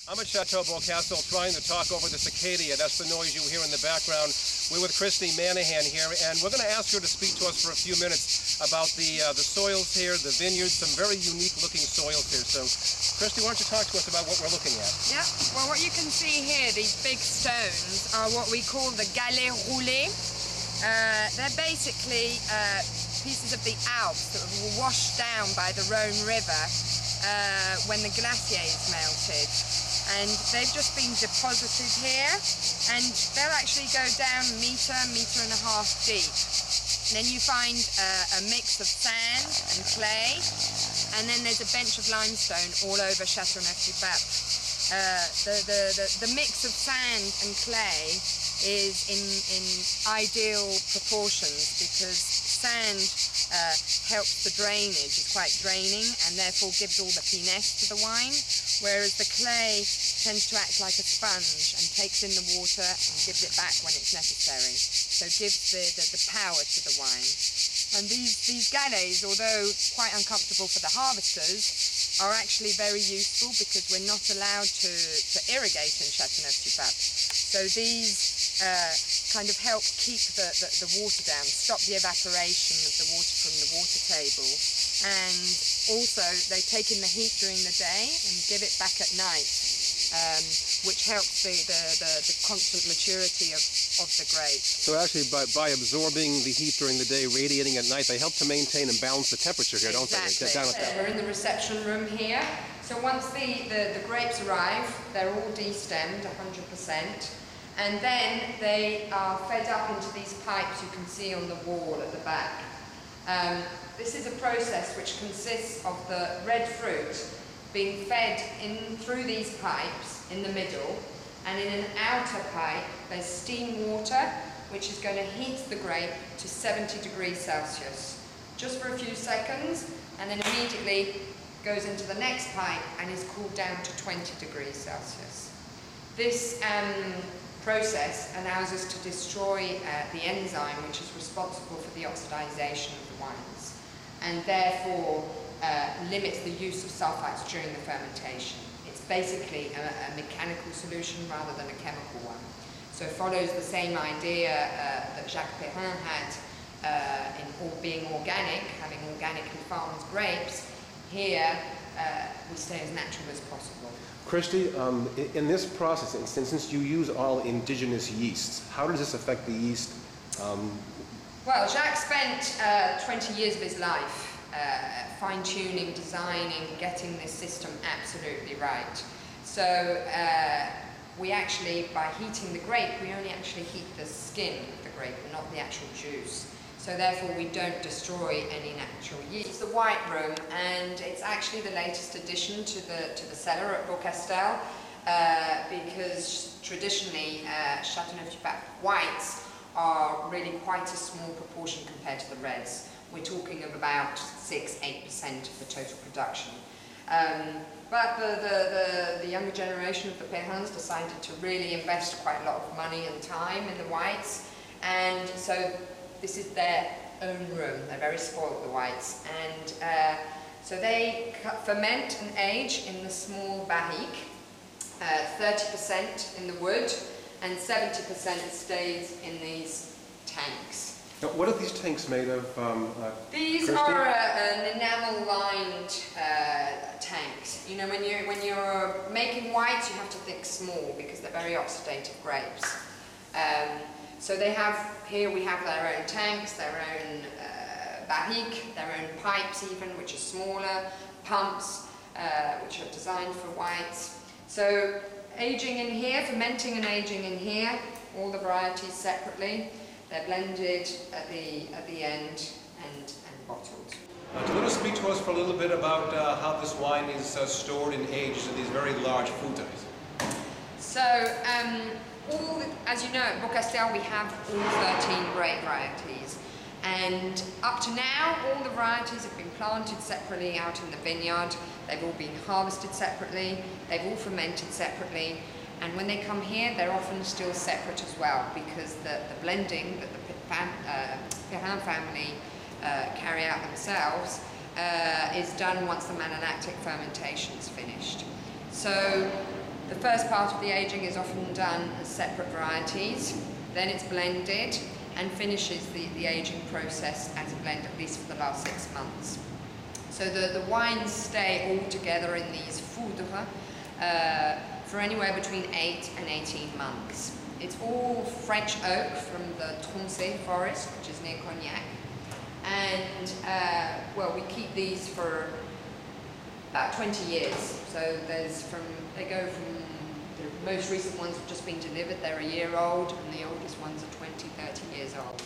I'm at Château de Beaucastel trying to talk over the cicada. That's the noise you hear in the background. We're with Christy Manahan here, and we're going to ask her to speak to us for a few minutes about the soils here, the vineyards, some very unique-looking soils here. So, Christy, why don't you talk to us about what we're looking at? Yeah, well, what you can see here, these big stones, are what we call the galets roulés. They're basically pieces of the Alps that were washed down by the Rhone River when the glaciers melted. And they've just been deposited here, and they'll actually go down a metre and a half deep. And then you find a mix of sand and clay, and then there's a bench of limestone all over Châteauneuf-du-Pape. The mix of sand and clay is in ideal proportions because sand helps the drainage, it's quite draining, and therefore gives all the finesse to the wine, whereas the clay tends to act like a sponge and takes in the water and gives it back when it's necessary, so gives the power to the wine. And these galets, although quite uncomfortable for the harvesters, are actually very useful because we're not allowed to irrigate in Châteauneuf-du-Pape. So these kind of help keep the water down, stop the evaporation of the water from the water table, and also they take in the heat during the day and give it back at night, which helps the constant maturity of the grape. So actually by absorbing the heat during the day, radiating at night, they help to maintain and balance the temperature here, don't they? Exactly. We're in the reception room here. So once the grapes arrive, they're all destemmed 100%. And then they are fed up into these pipes you can see on the wall at the back. This is a process which consists of the red fruit being fed in through these pipes in the middle, and in an outer pipe there's steam water which is going to heat the grape to 70 degrees Celsius just for a few seconds, and then immediately goes into the next pipe and is cooled down to 20 degrees Celsius. This process allows us to destroy the enzyme which is responsible for the oxidization of the wines, and therefore limits the use of sulfites during the fermentation. It's basically a mechanical solution rather than a chemical one. So it follows the same idea that Jacques Perrin had in being organic, having organically farmed grapes. Here we stay as natural as possible. Christy, in this process, since you use all indigenous yeasts, how does this affect the yeast? Well, Jacques spent 20 years of his life fine-tuning, designing, getting this system absolutely right. So we actually, by heating the grape, we only actually heat the skin of the grape and not the actual juice. So therefore we don't destroy any natural yeast. It's the white room, and it's actually the latest addition to the cellar at Beaucastel, because traditionally Châteauneuf-du-Pape whites are really quite a small proportion compared to the reds. We're talking of about 6-8% of the total production. But the younger generation of the Perrins decided to really invest quite a lot of money and time in the whites, and so this is their own room. They're very spoiled, the whites, and so they ferment and age in the small barrique, 30% in the wood, and 70% stays in these tanks. Now, what are these tanks made of? These Christy? are an enamel-lined tanks. You know, when you're making whites, you have to think small because they're very oxidative grapes. So they have, here we have their own tanks, their own barrique, their own pipes even, which are smaller, pumps, which are designed for whites. So aging in here, fermenting and aging in here, all the varieties separately. They're blended at the end and bottled. Do you want to speak to us for a little bit about how this wine is stored and aged in these very large frutas? So, as you know, at Beaucastel we have all 13 grape varieties, and up to now all the varieties have been planted separately out in the vineyard. They've all been harvested separately, they've all fermented separately, and when they come here they're often still separate as well, because the blending that the Perrin family carry out themselves is done once the malolactic fermentation is finished. So The first part of the aging is often done as separate varieties, then it's blended and finishes the aging process as a blend, at least for the last 6 months. So the wines stay all together in these foudres for anywhere between 8 and 18 months. It's all French oak from the Troncé forest, which is near Cognac. And, well, we keep these for about 20 years. So they go from, the most recent ones have just been delivered, they're a year old, and the oldest ones are 20, 30 years old.